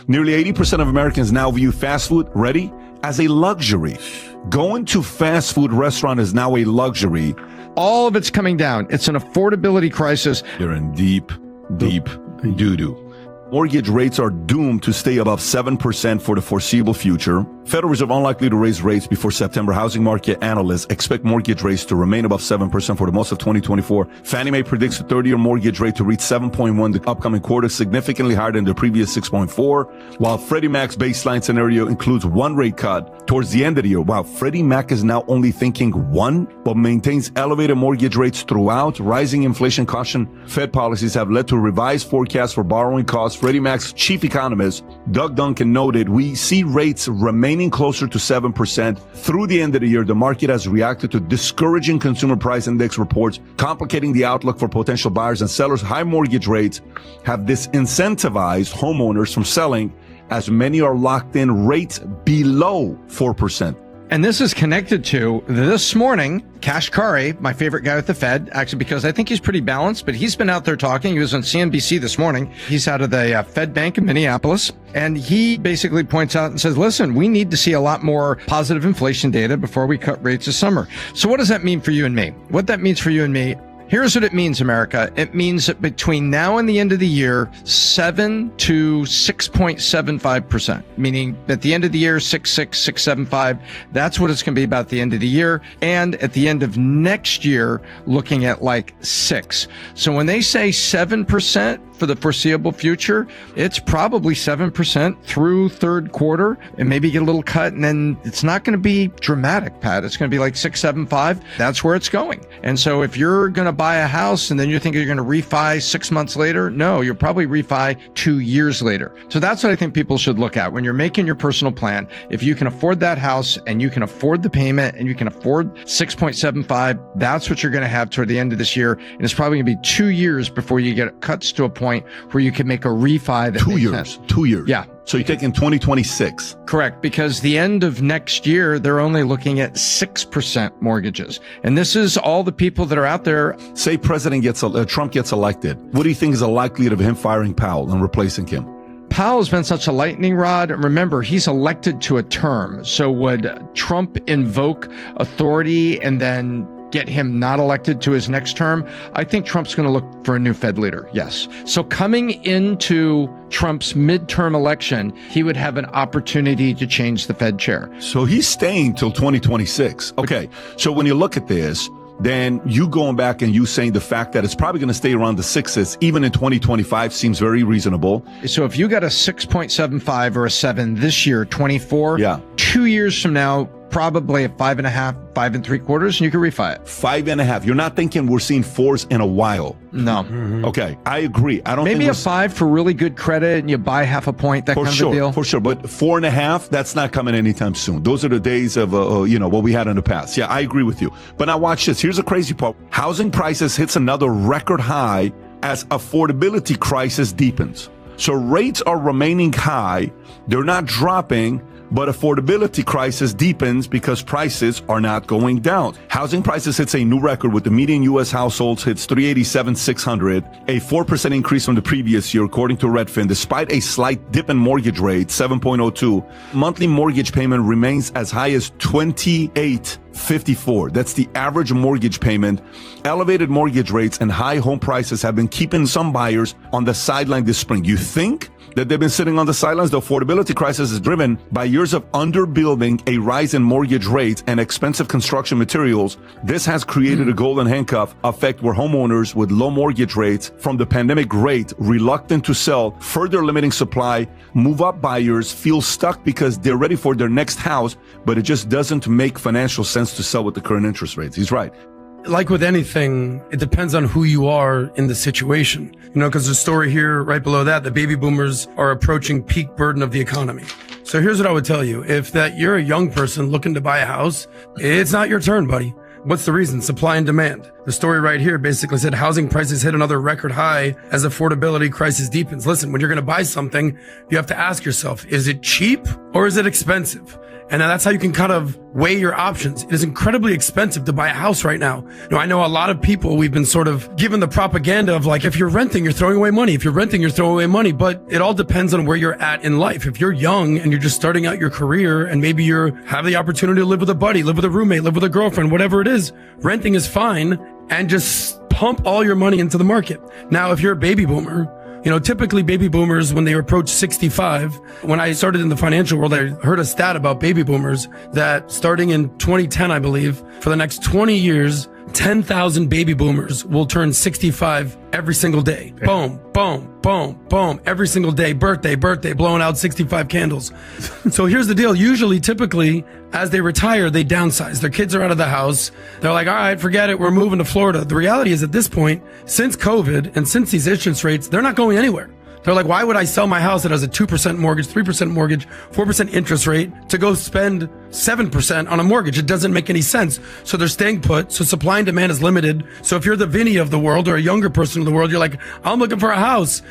Nearly 80% of Americans now view fast food, ready, as a luxury. Going to fast food restaurant is now a luxury. All of it's coming down. It's an affordability crisis. You're in deep doo-doo. Mortgage rates are doomed to stay above 7% for the foreseeable future. Federal Reserve unlikely to raise rates before September. Housing market analysts expect mortgage rates to remain above 7% for the most of 2024. Fannie Mae predicts the 30-year mortgage rate to reach 7.1 the upcoming quarter, significantly higher than the previous 6.4, while Freddie Mac's baseline scenario includes one rate cut towards the end of the year. Wow, Freddie Mac is now only thinking one, but maintains elevated mortgage rates throughout. Rising inflation caution Fed policies have led to revised forecasts for borrowing costs. Freddie Mac's chief economist, Doug Duncan, noted, we see rates remaining closer to 7% through the end of the year. The market has reacted to discouraging consumer price index reports, complicating the outlook for potential buyers and sellers. High mortgage rates have disincentivized homeowners from selling, as many are locked in rates below 4%. And this is connected to this morning, Cash Kari, my favorite guy with the Fed, actually, because I think he's pretty balanced, but he's been out there talking. He was on CNBC this morning. He's out of the Fed Bank in Minneapolis. And he basically points out and says, listen, we need to see a lot more positive inflation data before we cut rates this summer. So what does that mean for you and me? What that means for you and me, here's what it means, America. It means that between now and the end of the year, 7 to 6.75%, meaning at the end of the year, 6.6, 6.75. That's what it's going to be about the end of the year. And at the end of next year, looking at like 6. So when they say 7% for the foreseeable future, it's probably 7% through third quarter and maybe get a little cut. And then it's not going to be dramatic, Pat. It's going to be like 6.75. That's where it's going. And so if you're going to buy a house and then you're thinking you're going to refi 6 months later, no, you'll probably refi 2 years later. So that's what I think people should look at when you're making your personal plan. If you can afford that house and you can afford the payment and you can afford 6.75, that's what you're going to have toward the end of this year. And it's probably going to be 2 years before you get cuts to a point where you can make a refi that 2 years. 2 years. Yeah. So you're taking 2026. Correct. Because the end of next year, they're only looking at 6% mortgages. And this is all the people that are out there. Say Trump gets elected. What do you think is the likelihood of him firing Powell and replacing him? Powell's been such a lightning rod. Remember, he's elected to a term. So would Trump invoke authority and then get him not elected to his next term? I think Trump's going to look for a new Fed leader. Yes. So coming into Trump's midterm election, he would have an opportunity to change the Fed chair. So he's staying till 2026. Okay. So when you look at this, then you going back and you saying the fact that it's probably going to stay around the 6s, even in 2025, seems very reasonable. So if you got a 6.75 or a 7 this year, 24, 2 years from now, probably a 5.5, 5 3/4, and you can refi it. 5.5. You're not thinking we're seeing 4s in a while. No. Mm-hmm. Okay, I agree. I don't maybe think a 5 for really good credit, and you buy half a point. That kind of a deal. For sure, but 4.5, that's not coming anytime soon. Those are the days of what we had in the past. Yeah, I agree with you. But now watch this. Here's the crazy part: housing prices hits another record high as affordability crisis deepens. So rates are remaining high; they're not dropping. But affordability crisis deepens because prices are not going down. Housing prices hits a new record with the median U.S. households hits $387,600, a 4% increase from the previous year, according to Redfin, despite a slight dip in mortgage rate, 7.02. Monthly mortgage payment remains as high as $28.54. That's the average mortgage payment. Elevated mortgage rates and high home prices have been keeping some buyers on the sideline this spring. You think that they've been sitting on the sidelines? The affordability crisis is driven by years of underbuilding, a rise in mortgage rates, and expensive construction materials. This has created a golden handcuff effect where homeowners with low mortgage rates from the pandemic rate, reluctant to sell, further limiting supply. Move-up buyers feel stuck because they're ready for their next house, but it just doesn't make financial sense to sell with the current interest rates. He's right. Like with anything, it depends on who you are in the situation. Because the story here right below that, the baby boomers are approaching peak burden of the economy. So here's what I would tell you. If you're a young person looking to buy a house, it's not your turn, buddy. What's the reason? Supply and demand. The story right here basically said housing prices hit another record high as affordability crisis deepens. Listen, when you're going to buy something, you have to ask yourself, is it cheap or is it expensive? And that's how you can kind of weigh your options. It is incredibly expensive to buy a house right now. I know a lot of people, we've been sort of given the propaganda of like, if you're renting, you're throwing away money. If you're renting, you're throwing away money. But it all depends on where you're at in life. If you're young and you're just starting out your career and maybe you have the opportunity to live with a buddy, live with a roommate, live with a girlfriend, whatever it is, renting is fine, and just pump all your money into the market. Now, if you're a baby boomer, typically baby boomers, when they approach 65, when I started in the financial world, I heard a stat about baby boomers that starting in 2010, I believe, for the next 20 years, 10,000 baby boomers will turn 65 every single day. Boom, boom, boom, boom. Every single day. Birthday, blowing out 65 candles. So here's the deal. Usually, typically, as they retire, they downsize. Their kids are out of the house. They're like, all right, forget it. We're moving to Florida. The reality is at this point, since COVID and since these interest rates, they're not going anywhere. They're like, why would I sell my house that has a 2% mortgage, 3% mortgage, 4% interest rate to go spend 7% on a mortgage? It doesn't make any sense. So they're staying put. So supply and demand is limited. So if you're the Vinny of the world or a younger person in the world, you're like, I'm looking for a house.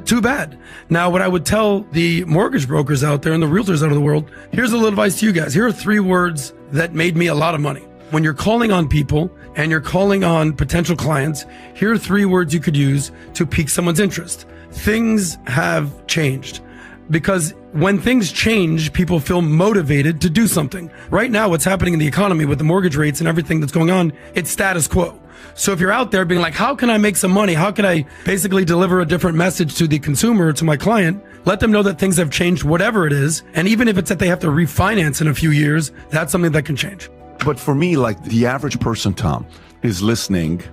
Too bad. Now, what I would tell the mortgage brokers out there and the realtors out of the world, here's a little advice to you guys. Here are 3 words that made me a lot of money. When you're calling on people and you're calling on potential clients, here are 3 words you could use to pique someone's interest. Things have changed. Because when things change, people feel motivated to do something. Right now, what's happening in the economy with the mortgage rates and everything that's going on, it's status quo. So if you're out there being like, how can I make some money? How can I basically deliver a different message to the consumer, to my client? Let them know that things have changed, whatever it is. And even if it's that they have to refinance in a few years, that's something that can change. But for me, like the average person, Tom, is listening,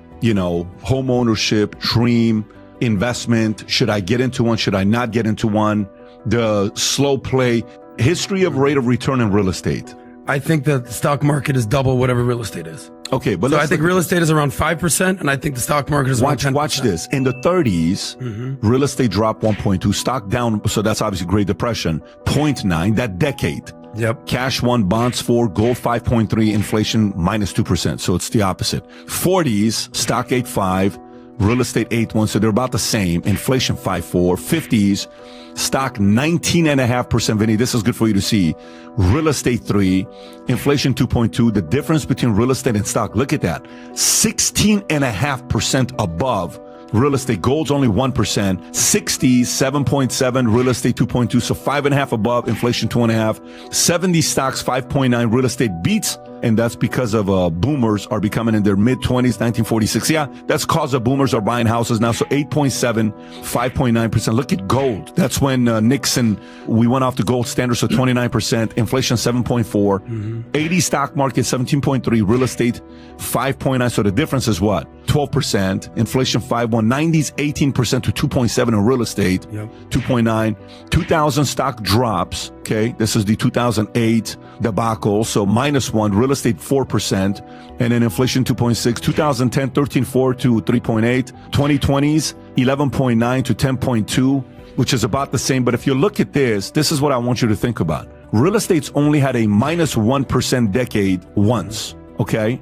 home ownership, dream, investment. Should I get into one? Should I not get into one? The slow play, history of rate of return in real estate. I think that the stock market is double whatever real estate is. Okay, but so I think real estate is around 5%, and I think the stock market is around 10%. Watch this. In the 30s, real estate dropped 1.2, stock down, so that's obviously Great Depression, 0.9, that decade. Yep. Cash 1, bonds 4, gold 5.3, inflation minus 2%. So it's the opposite. 40s, stock 8.5, real estate 8.1, so they're about the same. Inflation 5.4. 50s, stock 19.5%. Vinny, this is good for you to see. Real estate 3, inflation 2.2. The difference between real estate and stock, look at that. 16.5% above real estate. Gold's only 1%. 60s, 7.7, real estate 2.2. So 5.5 above, inflation 2.5. 70 stocks, 5.9, real estate beats. And that's because of boomers are becoming in their mid-20s, 1946. Yeah, that's cause of boomers are buying houses now. So 8.7, 5.9%. Look at gold. That's when Nixon, we went off the gold standard, so 29%. Inflation 7.4. 80 stock market, 17.3. Real estate 5.9. So the difference is what? 12%. Inflation 5.1. 90s 18% to 2.7 in real estate. Yep. 2.9. 2000 stock drops. Okay, this is the 2008 debacle. So -1. Real estate 4%, and then inflation 2.6. 2010 13.4 to 3.8. 2020s 11.9 to 10.2, which is about the same. But if you look at this is what I want you to think about. Real estate's only had a -1% decade once. Okay.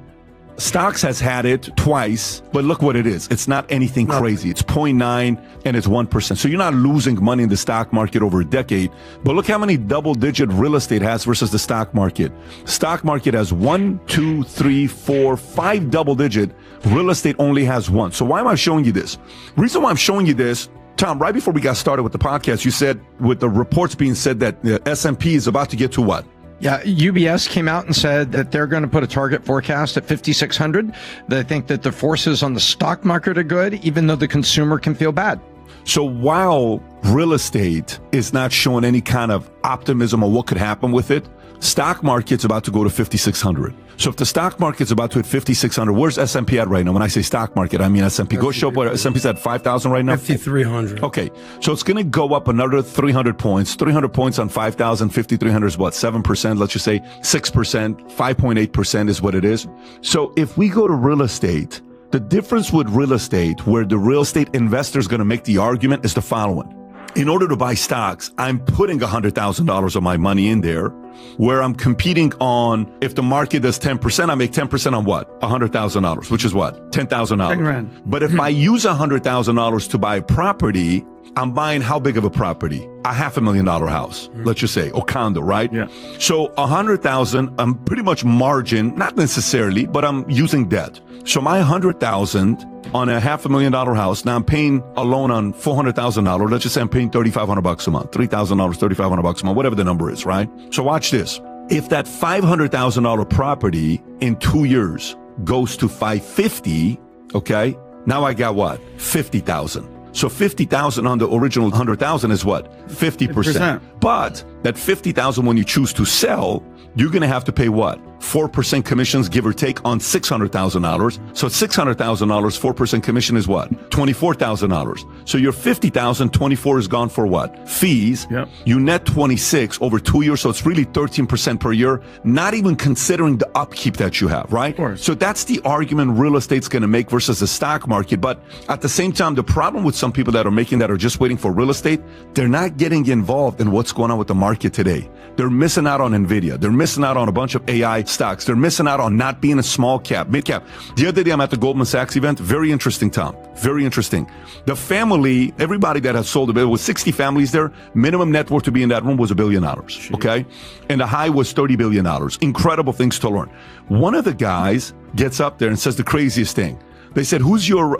Stocks has had it twice, but look what it is. It's not anything crazy. It's 0.9 and it's 1%. So you're not losing money in the stock market over a decade. But look how many double-digit real estate has versus the stock market. Stock market has 1, 2, 3, 4, 5 double-digit. Real estate only has 1. So why am I showing you this? Reason why I'm showing you this, Tom, right before we got started with the podcast, you said with the reports being said that the S&P is about to get to what? Yeah, UBS came out and said that they're going to put a target forecast at 5,600. They think that the forces on the stock market are good, even though the consumer can feel bad. So while real estate is not showing any kind of optimism on what could happen with it, stock market's about to go to 5,600. So if the stock market's about to hit 5,600, where's S&P at right now? When I say stock market, I mean S&P. Go show up what S&P's at 5,000 right now? 5,300. Okay. So it's going to go up another 300 points. 300 points on 5,000, 5,300 is what? 7%, let's just say 6%, 5.8% is what it is. So if we go to real estate, the difference with real estate, where the real estate investor is going to make the argument, is the following. in order to buy stocks, I'm putting $100,000 of my money in there where I'm competing on, if the market does 10%, I make 10% on what? $100,000, which is what? $10,000. But if I use $100,000 to buy a property, I'm buying how big of a property? A $500,000 house, let's just say, or condo, right? Yeah. So 100,000, I'm pretty much margin, not necessarily, but I'm using debt. So my 100,000 on a $500,000 house, now I'm paying a loan on $400,000. Let's just say I'm paying $3,500 a month, $3,000, $3,500 a month, whatever the number is, right? So watch this. If that $500,000 property in 2 years goes to 550, okay, now I got what? 50,000. So 50,000 on the original 100,000 is what? 50%. But that 50,000, when you choose to sell, you're going to have to pay what? 4% commissions, give or take, on $600,000. So $600,000, 4% commission is what? $24,000. So your 50,000, 24 is gone for what? Fees. Yep. You net 26 over 2 years. So it's really 13% per year, not even considering the upkeep that you have, right? Of course. So that's the argument real estate's going to make versus the stock market. But at the same time, the problem with some people that are making that are just waiting for real estate, they're not getting involved in what's going on with the market today. They're missing out on NVIDIA. They're missing out on a bunch of AI stocks. They're missing out on not being a small cap, mid cap. The other day, I'm at the Goldman Sachs event. Very interesting, Tom. Very interesting. The family, everybody that has sold a bit, was 60 families there. Minimum net worth to be in that room was $1 billion. Okay. And the high was $30 billion. Incredible things to learn. One of the guys gets up there and says the craziest thing. They said, who's your,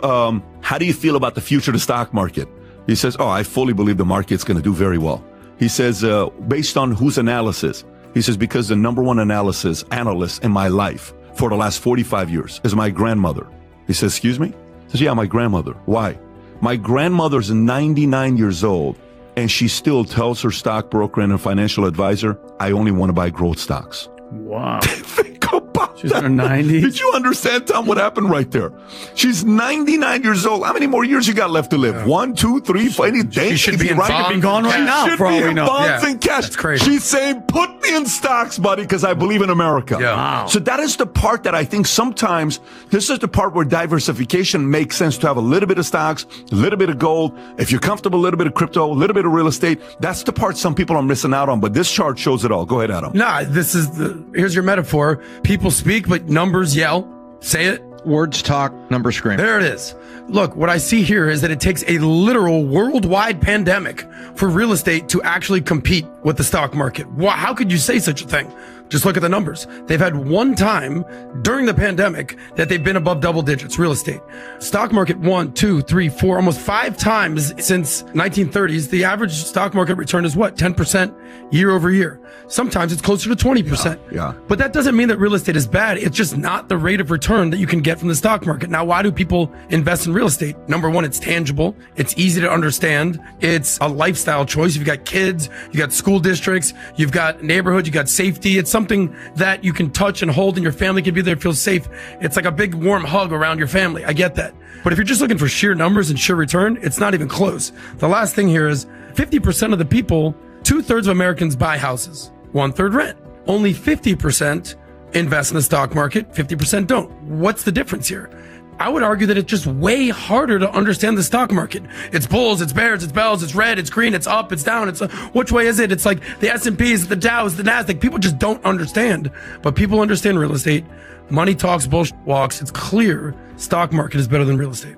how do you feel about the future of the stock market? He says, oh, I fully believe the market's going to do very well. He says, based on whose analysis? He says, because the number one analyst in my life for the last 45 years is my grandmother. He says, excuse me? He says, yeah, my grandmother. Why? My grandmother's 99 years old, and she still tells her stockbroker and her financial advisor, I only want to buy growth stocks. Wow. Think about She's in that. her 90s. Did you understand, Tom, what happened right there? She's 99 years old. How many more years you got left to live? 1, 2, 3, 4, any day? She should be in right? bonds. Could be gone right now, Should for all be we in know. bonds Yeah. and cash. That's crazy. She's saying, put me in stocks, buddy, because I believe in America. Yeah. Wow. So that is the part that I think sometimes, this is the part where diversification makes sense, to have a little bit of stocks, a little bit of gold. If you're comfortable, a little bit of crypto, a little bit of real estate. That's the part some people are missing out on. But this chart shows it all. Go ahead, Adam. Nah, here's your metaphor. People speak, but numbers yell. Say it. Words talk, numbers scream. There it is. Look, what I see here is that it takes a literal worldwide pandemic for real estate to actually compete with the stock market. How could you say such a thing? Just look at the numbers. They've had one time during the pandemic that they've been above double digits, real estate. Stock market 1, 2, 3, 4, almost 5 times since 1930s. The average stock market return is what? 10% year over year. Sometimes it's closer to 20%. Yeah. But that doesn't mean that real estate is bad. It's just not the rate of return that you can get from the stock market. Now, why do people invest in real estate? Number one, it's tangible. It's easy to understand. It's a lifestyle choice. You've got kids, you got school districts, you've got neighborhoods, you got safety. It's something that you can touch and hold and your family can be there, feel safe. It's like a big warm hug around your family. I get that. But if you're just looking for sheer numbers and sheer return, it's not even close. The last thing here is 50% of the people, 2/3 of Americans buy houses, 1/3 rent. Only 50% invest in the stock market, 50% don't. What's the difference here? I would argue that it's just way harder to understand the stock market. It's bulls, it's bears, it's bells, it's red, it's green, it's up, it's down. It's which way is it? It's like the S&Ps, the Dows, the Nasdaq. People just don't understand. But people understand real estate. Money talks, bullshit walks. It's clear stock market is better than real estate.